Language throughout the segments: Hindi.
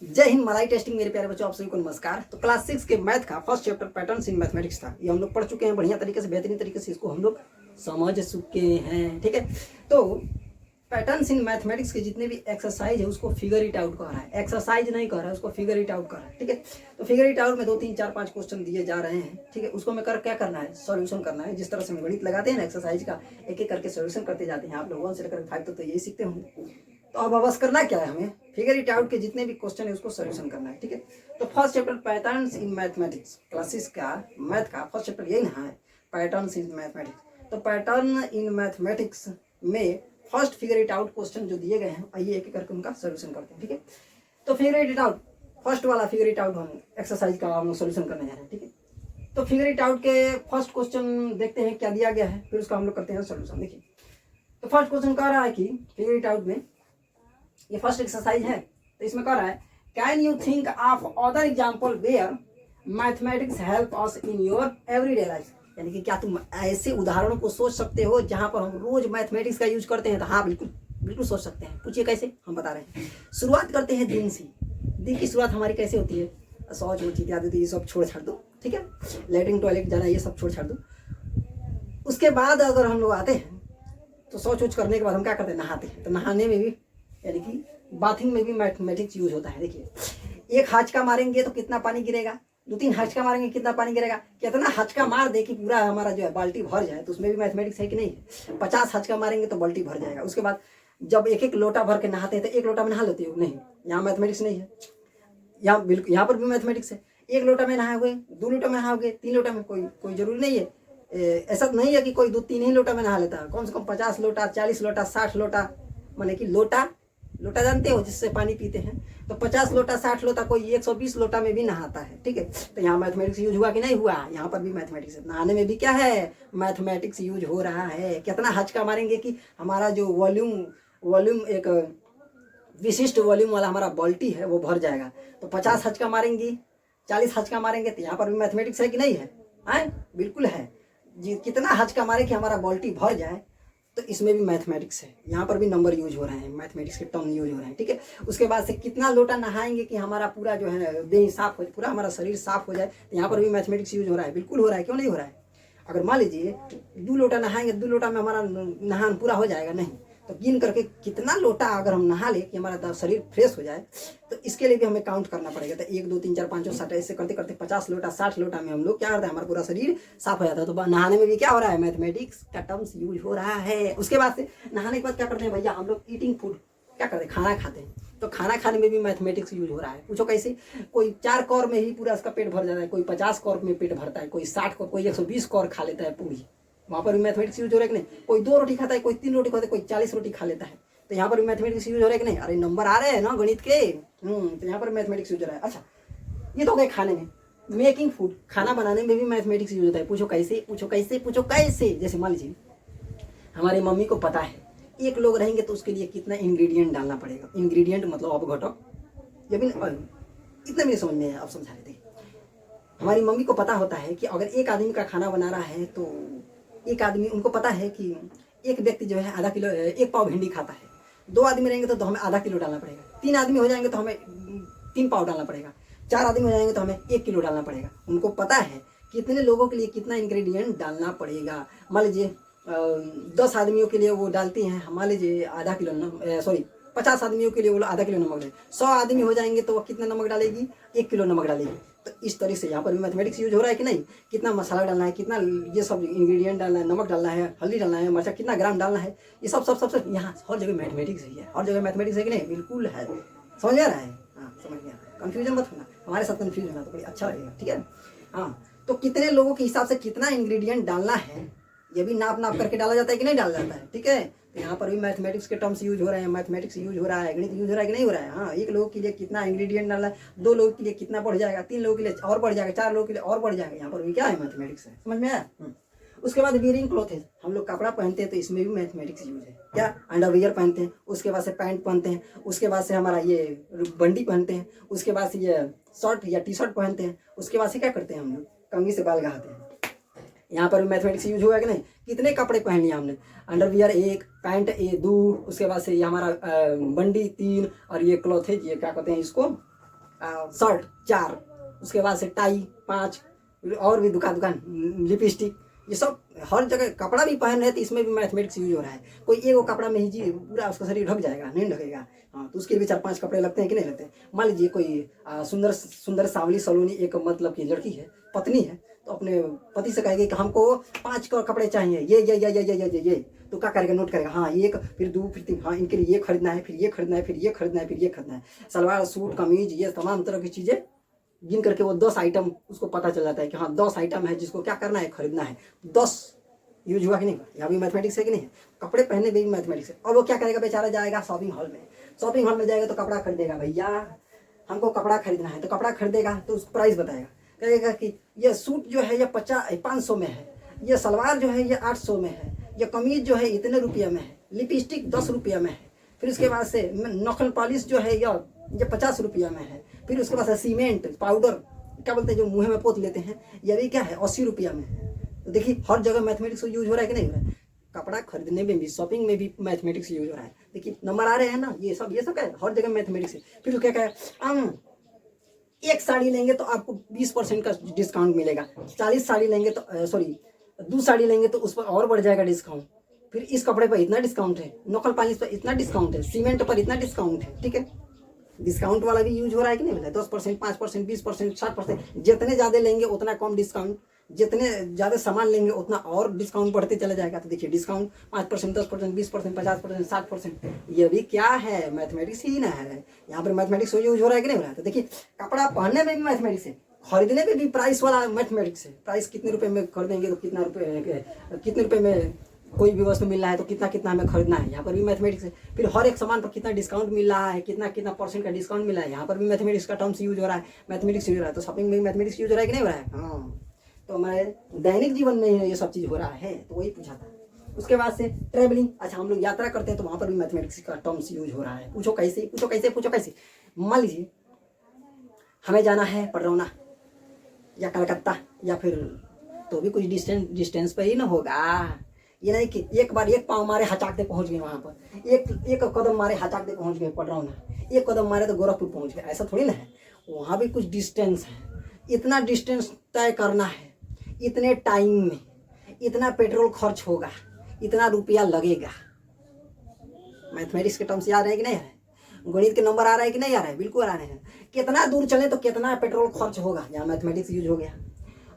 जय हिंद मलाई टेस्टिंग। मेरे प्यारे बच्चों, आप सभी को नमस्कार। तो क्लास 6 के मैथ का first chapter patterns in mathematics था, ये हम लोग पढ़ चुके हैं बढ़िया तरीके से, बेहतरीन तरीके से इसको हम लोग समझ चुके हैं। ठीक है, तो पैटर्न्स इन मैथमेटिक्स के जितने भी एक्सरसाइज है उसको फिगर इट आउट कर रहा है। एक्सरसाइज नहीं कर रहा है, उसको फिगर इट आउट कर रहा है। ठीक है, तो फिगर इट आउट में 2 3 4 5 क्वेश्चन दिए जा रहे हैं। ठीक है, उसको मैं क्या करना है, सॉल्यूशन करना है। जिस तरह से हम गणित लगाते हैं ना, एक्सरसाइज का एक एक करके सॉल्यूशन करते जाते हैं। आप लोग 1 से लेकर 5 तक तो यही सीखते होंगे। तो अब बस करना क्या है, हमें फिगर इट आउट के जितने भी क्वेश्चन है उसको सॉल्यूशन करना है। ठीक है, तो first chapter patterns in mathematics, classes का मैथ का फर्स्ट चैप्टर यही ना है, पैटर्न्स इन मैथमेटिक्स। तो पैटर्न इन मैथमेटिक्स में first figure it out question जो दिए गए हैं, आइए एक एक करके उनका सॉल्यूशन करते हैं। ठीक है, तो फिगर इट आउट, फर्स्ट वाला फिगर इट आउट हम एक्सरसाइज का हम सॉल्यूशन करने जा रहे हैं। ठीक है, तो फिगर इट आउट के फर्स्ट क्वेश्चन देखते हैं क्या दिया गया है, फिर उसका हम लोग करते हैं सॉल्यूशन। देखिए, तो फर्स्ट क्वेश्चन कह रहा है कि फिगर इट आउट में, ये फर्स्ट एक्सरसाइज है, तो इसमें कह रहा है can you think of other example where mathematics help us in your everyday life. यानी कि क्या तुम ऐसे उदाहरणों को सोच सकते हो जहां पर हम रोज मैथमेटिक्स का यूज करते हैं। तो हाँ, बिल्कुल बिल्कुल सोच सकते हैं। पूछिए कैसे, हम बता रहे हैं। शुरुआत करते हैं दिन से। दिन की शुरुआत हमारी कैसे होती है, शौच वोच इत्यादि तो ये सब छोड़ छाड़ दो। ठीक है, लेटरिन टॉयलेट जाना ये सब छोड़ छाड़ दो। उसके बाद अगर हम लोग आते हैं तो शौच वोच करने के बाद हम क्या करते हैं, नहाते हैं। तो नहाने में भी यानी कि बाथिंग में भी मैथमेटिक्स यूज होता है। देखिए, एक हचका मारेंगे तो कितना पानी गिरेगा, 2 3 हचका मारेंगे कितना पानी गिरेगा, कितना हचका मार दे कि पूरा हमारा जो है बाल्टी भर जाए, तो उसमें भी मैथमेटिक्स है कि नहीं है। 50 हचका मारेंगे तो बाल्टी भर जाएगा। उसके बाद जब एक एक लोटा भर के नहाते हैं तो एक लोटा में नहा लेते हो, नहीं, यहाँ मैथमेटिक्स नहीं है। यहाँ बिल्कुल, यहाँ पर भी मैथमेटिक्स है। 1 लोटा में नहाए हुए, 2 लोटा में नहाओगे, 3 लोटा में, कोई जरूरी नहीं है। ऐसा नहीं है कि कोई 2 3 ही लोटा में नहा लेता है। कम से कम 50 लोटा, 40 लोटा, 60 लोटा, माने कि लोटा जानते हो जिससे पानी पीते हैं, तो 50 लोटा, 60 लोटा, कोई 120 लोटा में भी नहाता है। ठीक है, तो यहाँ मैथमेटिक्स यूज हुआ कि नहीं हुआ, यहाँ पर भी मैथमेटिक्स है। नहाने में भी क्या है, मैथमेटिक्स यूज हो रहा है। कितना हचका मारेंगे कि हमारा जो वॉल्यूम एक विशिष्ट वॉल्यूम वाला हमारा बाल्टी है वो भर जाएगा। तो 50 हचका मारेंगे, 40 हचका मारेंगे, तो यहाँ पर भी मैथमेटिक्स है कि नहीं है, बिल्कुल है जी। कितना हचका मारे कि हमारा बाल्टी भर जाए, तो इसमें भी मैथमेटिक्स है। यहाँ पर भी नंबर यूज हो रहे हैं, मैथमेटिक्स के टर्म यूज हो रहे हैं। ठीक है, उसके बाद से कितना लोटा नहाएंगे कि हमारा पूरा जो है देह साफ हो, पूरा हमारा शरीर साफ हो जाए, तो यहाँ पर भी मैथमेटिक्स यूज हो रहा है। बिल्कुल हो रहा है, क्यों नहीं हो रहा है। अगर मान लीजिए 2 लोटा नहाएंगे, 2 लोटा में हमारा नहान पूरा हो जाएगा, नहीं, तो गिन करके कितना लोटा अगर हम नहा ले कि हमारा शरीर फ्रेश हो जाए, तो इसके लिए भी हमें काउंट करना पड़ेगा। तो 1 2 3 4 5 6 ऐसे करते करते 50 लोटा 60 लोटा में हम लोग क्या करते हैं, हमारा पूरा शरीर साफ हो जाता है। तो नहाने में भी क्या हो रहा है, मैथमेटिक्स का टर्म्स यूज हो रहा है। उसके बाद से नहाने के बाद क्या करते हैं भैया, हम लोग ईटिंग फूड क्या करते हैं, खाना खाते हैं। तो खाना खाने में भी मैथमेटिक्स यूज हो रहा है। पूछो कैसे, कोई 4 कौर में ही पूरा उसका पेट भर जाता है, कोई 50 कौर में पेट भरता है, कोई 60 कौर, कोई 120 कौर खा लेता है पूरी, वहाँ पर भी मैथमेटिक्स यूज हो रहा है कि नहीं। कोई 2 रोटी खाता है, कोई 3 रोटी खाता है, कोई 40 रोटी खा लेता है, तो यहाँ पर भी मैथमेटिक्स यूज हो रहा है कि नहीं। अरे नंबर आ रहे हैं ना गणित के, तो यहाँ पर मैथमेटिक्स यूज हो रहा है। अच्छा, ये तो हो गए खाने में। मेकिंग फूड, खाना बनाने में भी मैथमेटिक्स यूज होता है। पूछो कैसे, पूछो कैसे, पूछो कैसे। जैसे मान लीजिए हमारी मम्मी को पता है 1 लोग रहेंगे तो उसके लिए कितना इंग्रेडिएंट डालना पड़ेगा। इंग्रेडिएंट मतलब अब घटक, जब इतना मेरे समझ में है, आप समझा रहे थे। हमारी मम्मी को पता होता है कि अगर 1 आदमी का खाना बना रहा है तो 1 आदमी, उनको पता है कि एक व्यक्ति जो है आधा किलो, 1 पाव भिंडी खाता है। 2 आदमी रहेंगे तो हमें आधा किलो डालना पड़ेगा। 3 आदमी हो जाएंगे तो हमें 3 पाव डालना पड़ेगा। 4 आदमी हो जाएंगे तो हमें 1 किलो डालना पड़ेगा। उनको पता है कितने लोगों के लिए कितना इंग्रेडिएंट डालना पड़ेगा। मान लीजिए 10 आदमियों के लिए वो डालती हैं, मान लीजिए आधा किलो, 50 आदमियों के लिए वो आधा किलो नमक डालेगी। 100 आदमी हो जाएंगे तो वो कितना नमक डालेगी, 1 किलो नमक डालेगी। तो इस तरह से यहाँ पर भी मैथमेटिक्स यूज हो रहा है कि नहीं। कितना मसाला डालना है, कितना ये सब इंग्रेडिएंट डालना है, नमक डालना है, हल्दी डालना है, मिर्चा कितना ग्राम डालना है, ये सब यहाँ हर जगह मैथमेटिक्स है। हर जगह मैथमेटिक्स है कि नहीं, बिल्कुल है। समझ आ रहा है, हाँ समझ गया। कन्फ्यूजन मत होना, हमारे साथ कन्फ्यूज होना तो बड़ी अच्छा लगेगा। ठीक है, हाँ, तो कितने लोगों के हिसाब से कितना इंग्रेडिएंट डालना है, ये भी नाप करके डाला जाता है कि नहीं डाला जाता है। ठीक है, तो यहाँ पर भी मैथमेटिक्स के टर्म्स यूज हो रहे हैं, मैथमेटिक्स यूज हो रहा है, गणित यूज हो रहा है कि नहीं हो रहा है। हाँ, 1 लोगों के लिए कितना इंग्रेडिएंट डालना है, 2 लोगों के लिए कितना बढ़ जाएगा, 3 लोगों के लिए और बढ़ जाएगा, 4 लोगों के लिए और बढ़ जाएगा। यहाँ पर भी क्या है, मैथमेटिक्स है। समझ में आया। उसके बाद वियरिंग क्लॉथ है, हम लोग कपड़ा पहनते हैं तो इसमें भी मैथमेटिक्स यूज है। क्या, अंडरवियर पहनते हैं, उसके बाद से पैंट पहनते हैं, उसके बाद से हमारा ये बंडी पहनते हैं, उसके बाद से ये शर्ट या टी शर्ट पहनते हैं, उसके बाद से क्या करते हैं हम लोग, कंघी से बाल गहाते हैं। यहाँ पर भी मैथमेटिक्स यूज हुआ है कि नहीं। कितने कपड़े पहन लिए हमने, अंडरवियर 1, पैंट 2, उसके बाद से ये हमारा बंडी 3, और ये क्लॉथ है, ये क्या कहते हैं इसको, शर्ट 4, उसके बाद से टाई 5, और भी दुकान लिपस्टिक, ये सब हर जगह कपड़ा भी पहन रहे तो इसमें भी मैथमेटिक्स यूज हो रहा है। कोई एक वो कपड़ा में ही जी पूरा उसका शरीर ढक जाएगा, नहीं ढकेगा, हाँ, तो उसके भी 4-5 कपड़े लगते हैं कि नहीं लगते। मान लीजिए कोई सुंदर सुंदर सावली सलोनी एक मतलब की लड़की है, पत्नी है, तो अपने पति से कहेगी कि हमको 5 कपड़े चाहिए, ये तो क्या करेगा, नोट करेगा, हाँ 1, फिर 2, फिर 3, हाँ इनके लिए ये खरीदना है, फिर ये खरीदना है, फिर ये खरीदना है, फिर ये खरीदना है, सलवार सूट कमीज ये तमाम तरह की चीज़ें गिन करके वो 10 आइटम उसको पता चल जाता है कि हाँ 10 आइटम है जिसको क्या करना है, खरीदना है। 10 यूज हुआ कि नहीं, यहाँ भी मैथमेटिक्स है कि नहीं है, कपड़े पहनने में भी मैथमेटिक्स है। और वो क्या करेगा बेचारा, जाएगा शॉपिंग हॉल में, शॉपिंग हॉल में जाएगा तो कपड़ा खरीदेगा, भैया हमको कपड़ा खरीदना है, तो कपड़ा खरीदेगा तो उसको प्राइस बताएगा, कहेगा कि ये सूट जो है ये 500 में है, ये सलवार जो है ये 800 में है, ये कमीज जो है इतने रुपये में है, लिपस्टिक 10 रुपये में है, फिर उसके बाद से नखल पॉलिश जो है ये 50 रुपये में है, फिर उसके बाद से सीमेंट पाउडर क्या बोलते हैं जो मुँह में पोत लेते हैं, ये भी क्या है 80 रुपये में है। तो देखिए हर जगह मैथमेटिक्स यूज हो रहा है कि नहीं हो रहा है, कपड़ा खरीदने में भी शॉपिंग में भी मैथमेटिक्स यूज हो रहा है। देखिए नंबर आ रहे हैं ना, ये सब क्या है, हर जगह मैथमेटिक्स है। फिर क्या क्या है, एक साड़ी लेंगे तो आपको 20% का डिस्काउंट मिलेगा, 40 साड़ी लेंगे तो सॉरी 2 साड़ी लेंगे तो उस पर और बढ़ जाएगा डिस्काउंट, फिर इस कपड़े पर इतना डिस्काउंट है, नकल पॉलिश पर इतना डिस्काउंट है, सीमेंट पर इतना डिस्काउंट है, ठीक है। डिस्काउंट वाला भी यूज हो रहा है कि नहीं, मतलब 10%, 5%, 20%, 60%, जितने ज़्यादा लेंगे उतना कम डिस्काउंट, जितने ज़्यादा सामान लेंगे उतना और डिस्काउंट बढ़ते चला जाएगा। तो देखिए डिस्काउंट 5%, 10%, 20%, 50%, 60%, ये भी क्या है, मैथमेटिक्स ही ना है। यहाँ पर मैथमेटिक्स यूज हो रहा है कि नहीं हो रहा है। तो देखिए कपड़ा पहनने में भी मैथमेटिक्स है, खरीदने में भी प्राइस वाला मैथमेटिक्स है, प्राइस कितने रुपए में खरीदेंगे तो कितने रुपए में कोई भी वस्तु मिल रहा है तो कितना हमें खरीदना है, यहाँ पर भी मैथमेटिक्स है। फिर हर एक सामान पर कितना डिस्काउंट मिल रहा है, कितना परसेंट का डिस्काउंट मिल रहा है, यहाँ पर भी मैथमेटिक्स का टर्म्स यूज हो रहा है, मैथमेटिक्स यूज हो रहा है। तो शॉपिंग में मैथमेटिक्स यूज हो रहा है कि नहीं हो रहा है, हाँ। तो हमारे दैनिक जीवन में ये सब चीज़ हो रहा है, तो वही पूछा था। उसके बाद से ट्रैवलिंग, अच्छा हम लोग यात्रा करते हैं तो वहाँ पर भी मैथमेटिक्स का टर्म्स यूज हो रहा है। पूछो कैसे। मान लीजिए हमें जाना है पडरौना या कलकत्ता या फिर, तो भी कुछ डिस्टेंस पर ही ना होगा। ये नहीं कि एक बार एक पाँव मारे हचाक दे पहुंच गए वहाँ पर, एक कदम मारे हचाक दे पहुंच गए पडरौना, एक कदम मारे तो गोरखपुर पहुंच गए, ऐसा थोड़ी ना है। वहाँ भी कुछ डिस्टेंस है, इतना डिस्टेंस तय करना है, इतने टाइम में इतना पेट्रोल खर्च होगा, इतना रुपया लगेगा। मैथमेटिक्स के टर्म्स याद है कि नहीं है, गणित के नंबर आ रहा है कि नहीं आ रहा है, बिल्कुल आ रहे हैं। कितना दूर चले तो कितना पेट्रोल खर्च होगा, यहाँ मैथमेटिक्स यूज हो गया।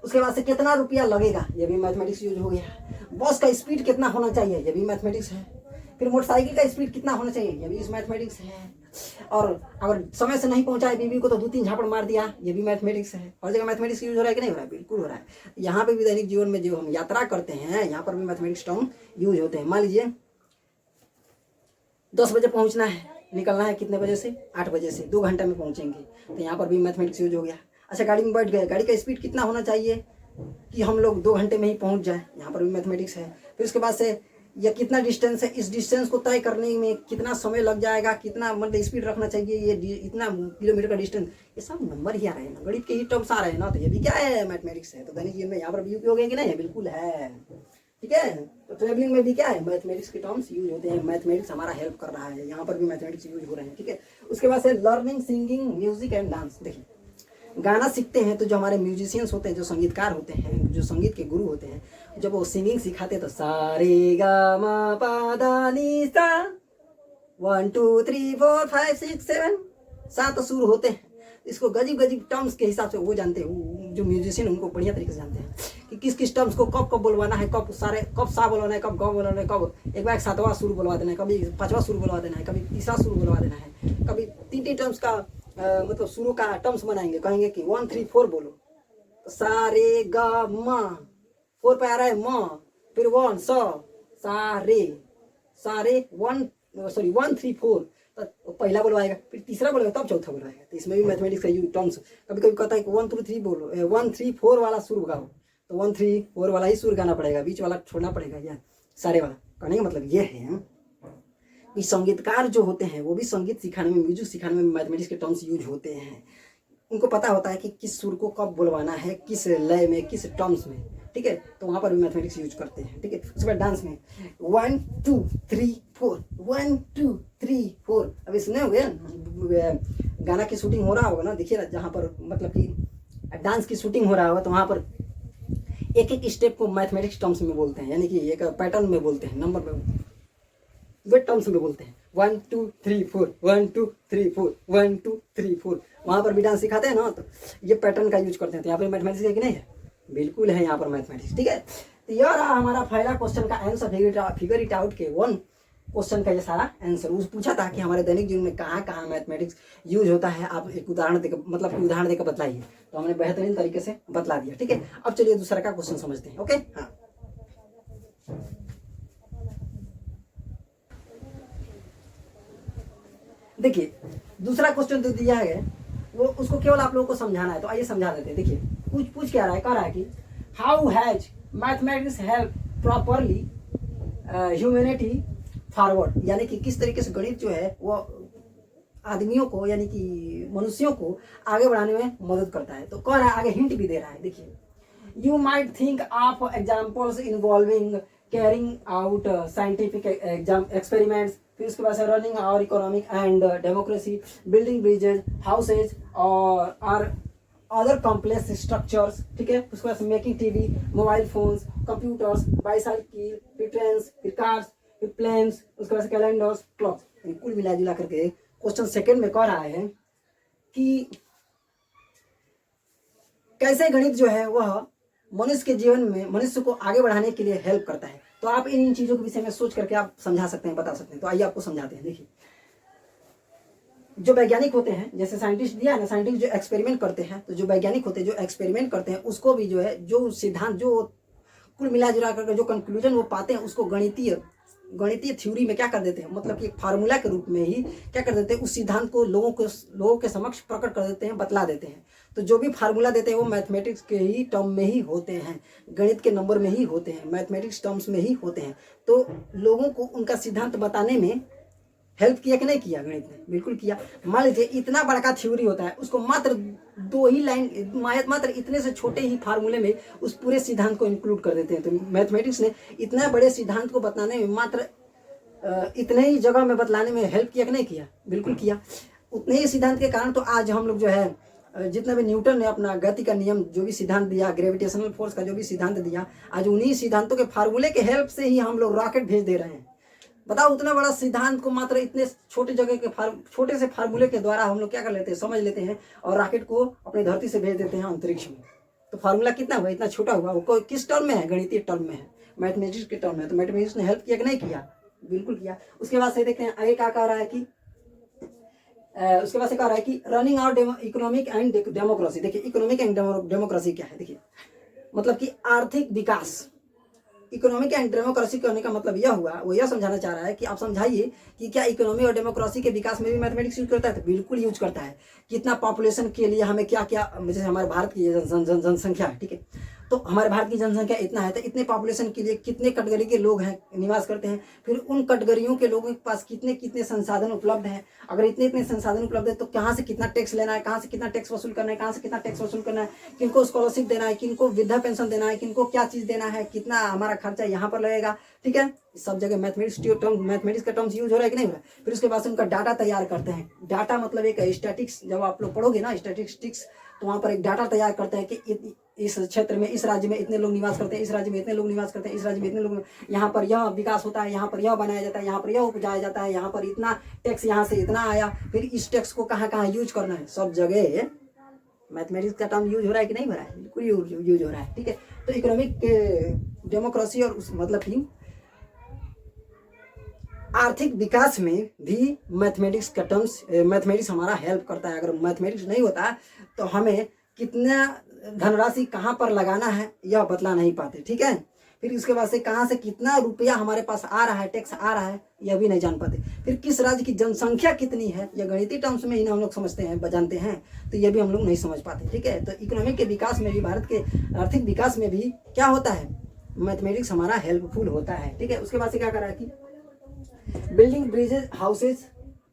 उसके बाद से कितना रुपया लगेगा, ये भी मैथमेटिक्स यूज हो गया। बस का स्पीड कितना होना चाहिए, ये भी मैथमेटिक्स है। फिर मोटरसाइकिल का स्पीड कितना होना चाहिए, ये भी इस मैथमेटिक्स है। और अगर समय से नहीं पहुंचाए बीवी को तो 2-3 झापड़ मार दिया, ये भी मैथमेटिक्स है। हर जगह मैथमेटिक्स यूज हो रहा है कि नहीं हो रहा है, बिल्कुल हो रहा है। यहाँ पे भी दैनिक जीवन में जो हम यात्रा करते हैं यहाँ पर भी मैथमेटिक्स टर्म यूज होते हैं। मान लीजिए 10 बजे पहुँचना है, निकलना है कितने बजे से, 8 बजे से, 2 घंटे में पहुँचेंगे, तो यहाँ पर भी मैथमेटिक्स यूज हो गया। अच्छा गाड़ी में बैठ गए, गाड़ी का स्पीड कितना होना चाहिए कि हम लोग 2 घंटे में ही पहुंच जाए, यहाँ पर भी मैथमेटिक्स है। फिर उसके बाद से यह कितना डिस्टेंस है, इस डिस्टेंस को तय करने में कितना समय लग जाएगा, कितना मतलब स्पीड रखना चाहिए, ये इतना किलोमीटर का डिस्टेंस, ये सब नंबर ही आ रहे हैं ना, गणित के ही टर्म्स आ रहे हैं ना, तो ये भी क्या है, मैथमेटिक्स है। तो दैनिक जीवन में यहाँ पर भी हो गया कि नहीं है, बिल्कुल है, ठीक है। तो ट्रेवलिंग में भी क्या है, मैथमेटिक्स के टर्म्स यूज होते हैं, मैथमेटिक्स हमारा हेल्प कर रहा है, यहाँ पर भी मैथमेटिक्स यूज हो रहे हैं, ठीक है। उसके बाद से learning, singing, music and dance. देखिए गाना सीखते हैं तो जो हमारे म्यूजिशियंस होते हैं, जो संगीतकार होते हैं, जो संगीत के गुरु होते हैं, जब वो सिंगिंग सिखाते हैं तो सारे गा मा पा धा नी सा 1 2 3 4 5 6 7 7 सुर होते हैं। इसको गजीब टर्म्स के हिसाब से वो जानते हैं, जो म्यूजिशियन उनको बढ़िया तरीके से जानते हैं कि किस टर्म्स को कब बुलवाना है, कब सा बोलवाना है, कब ग बोलवाना है, कब एक बार 7वां सुर बुलवा देना है, कभी 5वां सुर बुलवा देना है, कभी 3रा सुर बुलवा देना है, कभी 3 टर्म्स का मतलब शुरू का टर्म्स बनाएंगे, कहेंगे कि 1 3 4 बोलो, तो सा रे गा मा, 4 पे आ रहा है म, फिर 1 सा रे 1 3 4, तो पहला बोलवाएगा, फिर तीसरा बोलेगा, तब चौथा बोलवाएगा। तो इसमें भी मैथमेटिक्स का यूज टर्म्स कभी कहता है कि 1 2 3 बोलो, 1 3 4 वाला सुर गाओ, तो 1 3 4 वाला ही सुर गाना पड़ेगा, बीच वाला छोड़ना पड़ेगा, या सारे वाला। कहने का मतलब ये है कि संगीतकार जो होते हैं वो भी संगीत सिखाने में, म्यूजिक सिखाने में मैथमेटिक्स के टर्म्स यूज होते हैं। उनको पता होता है कि किस सुर को कब बुलवाना है, किस लय में, किस टर्म्स में, ठीक है। तो वहाँ पर भी मैथमेटिक्स यूज करते हैं, ठीक है। उसके बाद डांस में 1 2 3 4 1 2 3 4, अभी सुने होंगे गाना की शूटिंग हो रहा होगा ना, देखिए ना, जहाँ पर मतलब कि डांस की शूटिंग हो रहा होगा, तो वहाँ पर एक एक स्टेप को मैथमेटिक्स टर्म्स में बोलते हैं, यानी कि एक पैटर्न में बोलते हैं, नंबर में वे टर्म्स में बोलते हैं। 1 2 3 4, 1 2 3 4, 1 2 3 4। वहाँ पर भी डांस सिखाते हैं ना, तो ये पैटर्न का यूज करते हैं। तो यहाँ पर मैथमेटिक्स है कि नहीं है? बिल्कुल है यहाँ पर मैथमेटिक्स, ठीक है। तो यह रहा हमारा पहला क्वेश्चन का आंसर, फिगर इट आउट के 1 क्वेश्चन का ये सारा आंसर। उस पूछा था कि हमारे दैनिक जीवन में कहाँ कहाँ मैथमेटिक्स यूज होता है, आप एक उदाहरण देकर, मतलब उदाहरण देकर बतलाइए। तो हमने बेहतरीन तरीके से बतला दिया, ठीक है। अब चलिए दूसरा का क्वेश्चन समझते हैं। ओके, हाँ, देखिए दूसरा क्वेश्चन जो दिया है वो उसको केवल आप लोगों को समझाना है, तो आइए समझा देते हैं। देखिए पूछ क्या रहा है, कह रहा है कि how has mathematics help properly humanity forward, यानी कि किस तरीके से गणित जो है वो आदमियों को, यानी कि मनुष्यों को आगे बढ़ाने में मदद करता है। तो कह रहा है, आगे हिंट भी दे रहा है। देखिए, you might think of examples involving carrying out scientific experiments, फिर उसके बाद रनिंग और economic and democracy, building bridges, houses और अदर कॉम्प्लेक्स स्ट्रक्चर्स, ठीक है। उसके बाद making TV, mobile phones, computers, bicycle, फिर ट्रेन्स, फिर कार्स, फिर प्लेन्स, उसके बाद कैलेंडर्स, क्लॉक्स। कुल मिला जुला करके क्वेश्चन सेकंड में कह रहा है कि कैसे गणित जो है वह मनुष्य के जीवन में मनुष्य को आगे बढ़ाने के लिए हेल्प करता है। तो आप इन चीजों के विषय में सोच करके आप समझा सकते हैं, बता सकते हैं। तो आइए आपको समझाते हैं। देखिए, जो वैज्ञानिक होते हैं, जैसे साइंटिस्ट दिया है ना, साइंटिस्ट जो एक्सपेरिमेंट करते हैं, तो जो वैज्ञानिक होते हैं जो एक्सपेरिमेंट करते हैं, उसको भी जो है जो सिद्धांत, जो कुल मिला जुला कर जो कंक्लूजन वो पाते हैं, उसको गणितीय थ्योरी में क्या कर देते हैं, मतलब कि एक फार्मूला के रूप में ही क्या कर देते हैं, उस सिद्धांत को लोगों के समक्ष प्रकट कर देते हैं, बतला देते हैं। तो जो भी फार्मूला देते हैं वो मैथमेटिक्स के ही टर्म में ही होते हैं, गणित के नंबर में ही होते हैं, मैथमेटिक्स टर्म्स में ही होते हैं। तो लोगों को उनका सिद्धांत बताने में हेल्प किया कि नहीं किया गणित ने? बिल्कुल किया। मान लीजिए इतना बड़ा का थ्योरी होता है, उसको मात्र 2 ही लाइन, मात्र इतने से छोटे ही फार्मूले में उस पूरे सिद्धांत को इंक्लूड कर देते हैं। तो मैथमेटिक्स ने इतना बड़े सिद्धांत को बताने में, मात्र इतने ही जगह में बतलाने में हेल्प किया कि नहीं किया? बिल्कुल किया। उतने ही सिद्धांत के कारण तो आज हम लोग जो है, जितना भी न्यूटन ने अपना गति का नियम जो भी सिद्धांत दिया, ग्रेविटेशनल फोर्स का जो भी सिद्धांत दिया, आज उन्हीं सिद्धांतों के फार्मूले के हेल्प से ही हम लोग रॉकेट भेज दे रहे हैं। बताओ, उतना बड़ा सिद्धांत को मात्र इतने छोटे जगह के छोटे से फार्मूले के द्वारा हम लोग क्या कर लेते हैं, समझ लेते हैं, और रॉकेट को अपनी धरती से भेज देते हैं अंतरिक्ष में। तो फार्मूला कितना हुआ? इतना छोटा हुआ। वो किस टर्म में है? गणितीय टर्म में है, मैथमेटिक्स के टर्म में है। तो मैथमेटिक्स ने हेल्प किया कि नहीं किया? बिल्कुल किया। उसके बाद से देखते हैं आगे क्या कह रहा है कि उसके बाद से कह रहा है कि running out economic and democracy. देखिए, इकोनॉमिक एंड डेमोक्रेसी क्या है? देखिए, मतलब कि आर्थिक विकास। इकोनॉमिक एंड डेमोक्रेसी कहने का मतलब यह हुआ, वो यह समझाना चाह रहा है कि आप समझाइए कि क्या इकोनॉमी और डेमोक्रेसी के विकास में भी मैथमेटिक्स यूज करता है? तो बिल्कुल यूज करता है। कितना पॉपुलेशन के लिए हमें क्या क्या, जैसे हमारे भारत की जनसंख्या है, ठीक है, तो हमारे भारत की जनसंख्या इतना है, तो इतने पॉपुलेशन के लिए कितने कैटेगरी के लोग हैं, निवास करते हैं, फिर उन कैटेगरियों के लोगों के पास कितने कितने संसाधन उपलब्ध हैं। अगर इतने इतने संसाधन उपलब्ध है तो कहाँ से कितना टैक्स लेना है, कहाँ से कितना टैक्स वसूल करना है, कहाँ से कितना टैक्स वसूल करना है, किनको स्कॉलरशिप देना है, किनको वृद्धा पेंशन देना है, किनको क्या चीज़ देना है, कितना हमारा खर्चा यहाँ पर लगेगा, ठीक है। सब जगह मैथमेटिक्स का टर्म्स यूज हो रहा है कि नहीं हो रहा है। फिर उसके बाद से उनका डाटा तैयार करते हैं। डाटा मतलब एक स्टैटिक्स, जब आप लोग पढ़ोगे ना स्टैटिस्टिक्स, तो वहाँ पर एक डाटा तैयार करते हैं कि इस क्षेत्र में, इस राज्य में इतने लोग निवास करते हैं, इस राज्य में इतने लोग निवास करते हैं, इस राज्य में इतने लोग, यहाँ पर यह विकास होता है, यहाँ पर यह बनाया जाता है, यहाँ पर यह उपजाया जाता है, यहाँ पर इतना टैक्स यहाँ से इतना आया, फिर इस टैक्स को कहाँ कहाँ यूज करना है। सब जगह मैथमेटिक्स का टर्म यूज हो रहा है कि नहीं हो रहा है? बिल्कुल यूज हो रहा है, ठीक है। तो इकोनॉमिक डेमोक्रेसी और मतलब कि आर्थिक विकास में भी मैथमेटिक्स का टर्म्स, मैथमेटिक्स हमारा हेल्प करता है। अगर मैथमेटिक्स नहीं होता तो हमें कितना धनराशि कहाँ पर लगाना है यह बतला नहीं पाते, ठीक है। फिर उसके बाद से कहाँ से कितना रुपया हमारे पास आ रहा है, टैक्स आ रहा है, यह भी नहीं जान पाते। फिर किस राज्य की जनसंख्या कितनी है, यह गणितीय टर्म्स में ही हम लोग समझते हैं, जानते हैं, तो यह भी हम लोग नहीं समझ पाते, ठीक है। तो इकोनॉमिक के विकास में भी, भारत के आर्थिक विकास में भी क्या होता है, मैथमेटिक्स हमारा हेल्पफुल होता है, ठीक है। उसके बाद से क्या कर रहा है कि बिल्डिंग ब्रिजेज, हाउसेज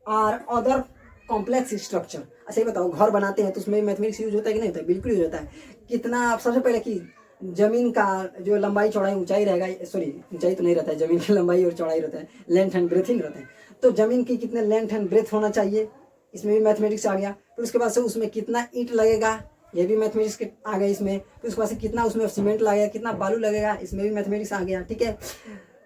और अदर कॉम्प्लेक्स स्ट्रक्चर। अच्छा ये बताओ, घर बनाते हैं तो उसमें मैथमेटिक्स यूज होता है कि नहीं होता है? बिल्कुल यूज होता है। कितना, सबसे पहले कि जमीन का जो लंबाई चौड़ाई ऊंचाई रहेगा, सॉरी ऊंचाई तो नहीं रहता है, जमीन की लंबाई और चौड़ाई रहता है, लेंथ एंड ब्रेथिंग रहता है। तो जमीन की कितने लेंथ एंड ब्रेथ होना चाहिए, इसमें भी मैथमेटिक्स आ गया। फिर उसके बाद से उसमें कितना ईंट लगेगा, ये भी मैथमेटिक्स के आ गए इसमें। फिर उसके बाद से कितना उसमें सीमेंट लगेगा, कितना बालू लगेगा, इसमें भी मैथमेटिक्स आ गया। ठीक है,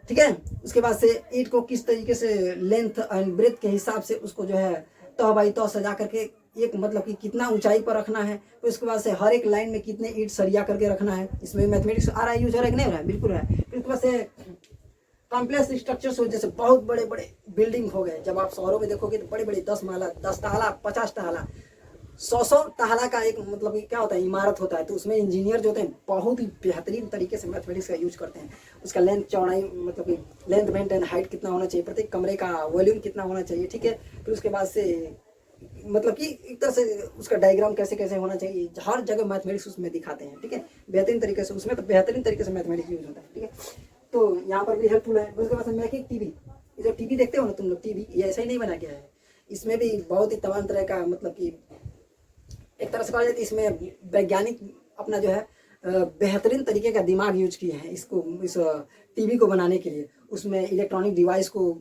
ठीक है। उसके बाद से ईंट को किस तरीके से लेंथ एंड ब्रेथ के हिसाब से उसको जो है तह बाई तह सजा करके एक मतलब कि कितना ऊंचाई पर रखना है। फिर उसके बाद से हर एक लाइन में कितने ईंट सरिया करके रखना है, इसमें मैथमेटिक्स आ रहा है, यूज हो रहा है कि नहीं हो रहा है, बिल्कुल है। फिर उसके बाद से कॉम्प्लेक्स स्ट्रक्चर्स हो, जैसे बहुत बड़े बड़े बिल्डिंग हो गए, जब आप शहरों में देखोगे तो बड़े बड़े 10 माला 10 ताला 50 ताला 100 ताला का एक मतलब कि क्या होता है, इमारत होता है। तो उसमें इंजीनियर जो होते हैं बहुत ही बेहतरीन तरीके से मैथमेटिक्स का यूज करते हैं। उसका लेंथ चौड़ाई मतलब कि लेंथ वेंथ एंड हाइट कितना होना चाहिए, प्रत्येक कमरे का वॉल्यूम कितना होना चाहिए। ठीक है, फिर उसके बाद से मतलब कि एक तरह से उसका डायग्राम कैसे कैसे होना चाहिए, हर जगह मैथमेटिक्स उसमें दिखाते हैं। ठीक है, बेहतरीन तरीके से, उसमें तो बेहतरीन तरीके से मैथमेटिक्स यूज होता है। ठीक है, तो यहाँ पर भी हेल्पफुल है। उसके बाद मेकिंग टीवी, जो टीवी देखते हो ना तुम लोग, टीवी ये ऐसा ही नहीं बना गया है, इसमें भी बहुत ही तमाम तरह का मतलब कि एक तरह से कहा जाए तो इसमें वैज्ञानिक अपना जो है बेहतरीन तरीके का दिमाग यूज किए हैं इसको, इस टीवी को बनाने के लिए। उसमें इलेक्ट्रॉनिक डिवाइस को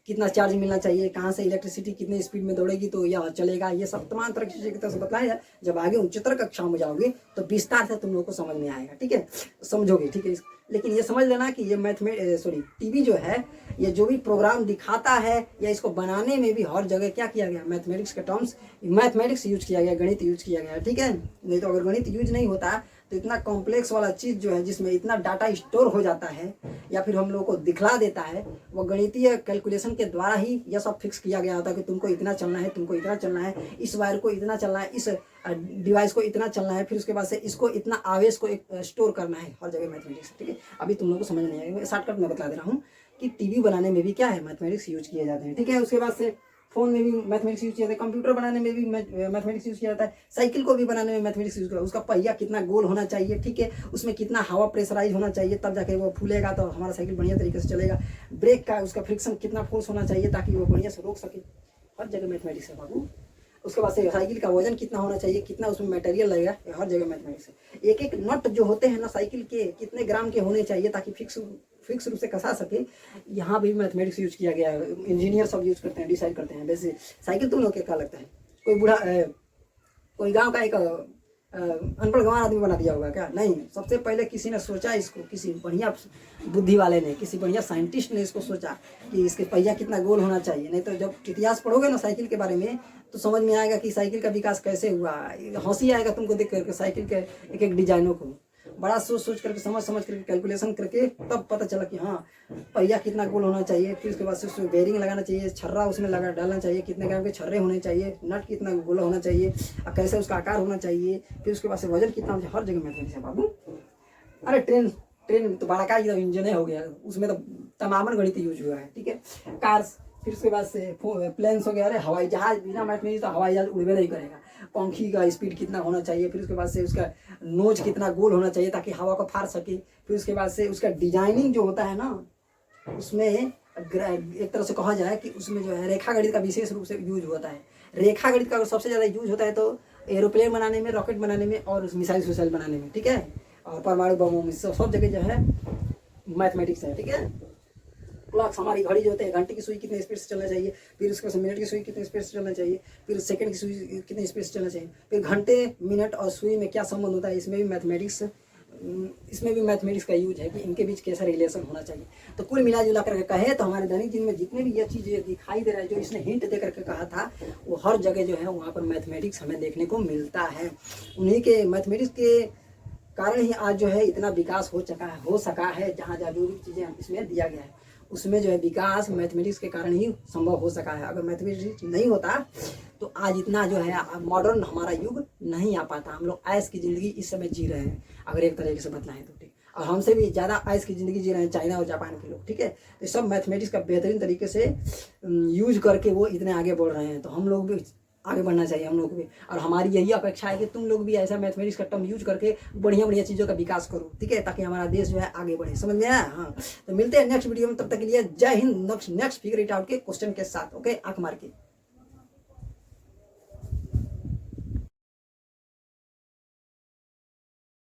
कितना चार्ज मिलना चाहिए, कहाँ से इलेक्ट्रिसिटी कितने स्पीड में दौड़ेगी तो यह चलेगा, ये सब तमाम तरह की चीज़ें की तरह से बताया है। जब आगे उच्चतर कक्षाओं में जाओगे तो विस्तार से तुम लोग को समझ में आएगा। ठीक है, समझोगे। ठीक है, लेकिन ये समझ लेना कि ये टीवी जो है, ये जो भी प्रोग्राम दिखाता है या इसको बनाने में भी हर जगह क्या किया गया, मैथमेटिक्स के टर्म्स, मैथमेटिक्स यूज किया गया, गणित यूज किया गया। ठीक है, नहीं तो अगर गणित यूज नहीं होता तो इतना कॉम्प्लेक्स वाला चीज़ जो है जिसमें इतना डाटा स्टोर हो जाता है या फिर हम लोगों को दिखला देता है, वो गणितीय कैलकुलेशन के द्वारा ही यह सब फिक्स किया गया होता है कि तुमको इतना चलना है, तुमको इतना चलना है, इस वायर को इतना चलना है, इस डिवाइस को इतना चलना है, फिर उसके बाद से इसको इतना आवेश को स्टोर करना है, हर जगह मैथमेटिक्स। ठीक है, अभी तुम लोग को समझ नहीं आएगा, शॉर्टकट में बता दे रहा हूँ कि टीवी बनाने में भी क्या है, मैथमेटिक्स यूज किए जाते हैं। ठीक है, उसके बाद से फोन में भी मैथमेटिक्स यूज किया जाता है, कंप्यूटर बनाने में भी मैथमेटिक्स यूज किया जाता है, साइकिल को भी बनाने में मैथमेटिक्स यूज किया, उसका पहिया कितना गोल होना चाहिए। ठीक है, उसमें कितना हवा प्रेशराइज होना चाहिए, तब जाके वो फूलेगा तो हमारा साइकिल बढ़िया तरीके से चलेगा। ब्रेक का उसका फ्रिक्शन कितना फोर्स होना चाहिए ताकि वो बढ़िया से रोक सके, हर जगह मैथमेटिक्स है बाबू। उसके बाद से साइकिल का वजन कितना होना चाहिए, कितना उसमें मटेरियल लगेगा, हर जगह मैथमेटिक्स है। एक एक नट जो होते हैं ना साइकिल के, कितने ग्राम के होने चाहिए ताकि फिक्स रूप से कसा सके, यहाँ भी मैथमेटिक्स यूज किया गया है। इंजीनियर सब यूज करते हैं, डिसाइड करते हैं। वैसे साइकिल तुम लोग क्या लगता है, कोई बूढ़ा कोई गांव का एक अनपढ़ गंवार आदमी बना दिया होगा क्या? नहीं, सबसे पहले किसी ने सोचा इसको, किसी बढ़िया बुद्धि वाले ने, किसी बढ़िया साइंटिस्ट ने इसको सोचा कि इसके पहिया कितना गोल होना चाहिए। नहीं तो जब इतिहास पढ़ोगे ना साइकिल के बारे में तो समझ में आएगा कि साइकिल का विकास कैसे हुआ। हंसी आएगा तुमको देख करके साइकिल के एक एक डिजाइनों को, बड़ा सोच करके समझ करके कैलकुलेशन करके तब पता चला कि हाँ पहिया कितना गोल होना चाहिए। फिर उसके बाद से उसमें बेरिंग लगाना चाहिए, छर्रा उसमें लगा डालना चाहिए, कितने ग्राम के छर्रे होने चाहिए, नट कितना गोला होना चाहिए, कैसे उसका आकार होना चाहिए, फिर उसके बाद से वजन कितना होना चाहिए, हर जगह मैथमेटिक्स है बाबू। अरे ट्रेन तो बड़ा का इंजन हो गया, उसमें तो तमामन गणित यूज हुआ है। ठीक है, कार्स, फिर उसके बाद से प्लेन्स हो गया। अरे हवाई जहाज, बिना मैथमेटिक्स तो हवाई जहाज उड़वे नहीं करेगा। पंखी का स्पीड कितना होना चाहिए, फिर उसके बाद से उसका नोज कितना गोल होना चाहिए ताकि हवा को फाड़ सके। फिर उसके बाद से उसका डिजाइनिंग जो होता है ना, उसमें एक तरह से कहा जाए कि उसमें जो है रेखा गणित का विशेष रूप से यूज होता है। रेखा गणित का सबसे ज़्यादा यूज होता है तो एरोप्लेन बनाने में, रॉकेट बनाने में और मिसाइल बनाने में। ठीक है, और परमाणु बमों में सब जगह जो है मैथमेटिक्स है। ठीक है, क्लॉक्स, हमारी घड़ी जो होते हैं, घंटे की सुई कितने स्पीड से चलना चाहिए, फिर उसके बाद मिनट की सुई कितने स्पीड से चलना चाहिए, फिर सेकंड की सुई कितने स्पीड से चलना चाहिए, फिर घंटे मिनट और सुई में क्या संबंध होता है, इसमें भी मैथमेटिक्स का यूज है कि इनके बीच कैसा रिलेशन होना चाहिए। तो कुल मिला जुला करके कहे तो हमारे दैनिक जीवन में जितने भी ये चीज़ें दिखाई दे रहा है, जो इसने हिंट दे करके कहा था, वो हर जगह जो है वहाँ पर मैथमेटिक्स हमें देखने को मिलता है। उन्हीं के मैथमेटिक्स के कारण ही आज जो है इतना विकास हो सका है। जहाँ जहाँ जो भी चीज़ें इसमें दिया गया है उसमें जो है विकास मैथमेटिक्स के कारण ही संभव हो सका है। अगर मैथमेटिक्स नहीं होता तो आज इतना जो है मॉडर्न हमारा युग नहीं आ पाता। हम लोग ऐश की ज़िंदगी इस समय जी रहे हैं, अगर एक तरीके से बतलाएं तो। ठीक, और हमसे भी ज़्यादा ऐश की ज़िंदगी जी रहे हैं चाइना और जापान के लोग। ठीक है, तो सब मैथमेटिक्स का बेहतरीन तरीके से यूज करके वो इतने आगे बढ़ रहे हैं। तो हम लोग भी आगे बढ़ना चाहिए, हम लोग भी। और हमारी यही अपेक्षा है कि तुम लोग भी ऐसा मैथमेटिक्स का टर्म यूज करके बढ़िया बढ़िया चीज़ों का विकास करो। ठीक है, ताकि हमारा देश जो है आगे बढ़े। समझ में आया? हाँ, तो मिलते हैं नेक्स्ट वीडियो में, तब तक के लिए जय Hind. Next figure it out के क्वेश्चन के साथ। ओके, आंख मार के।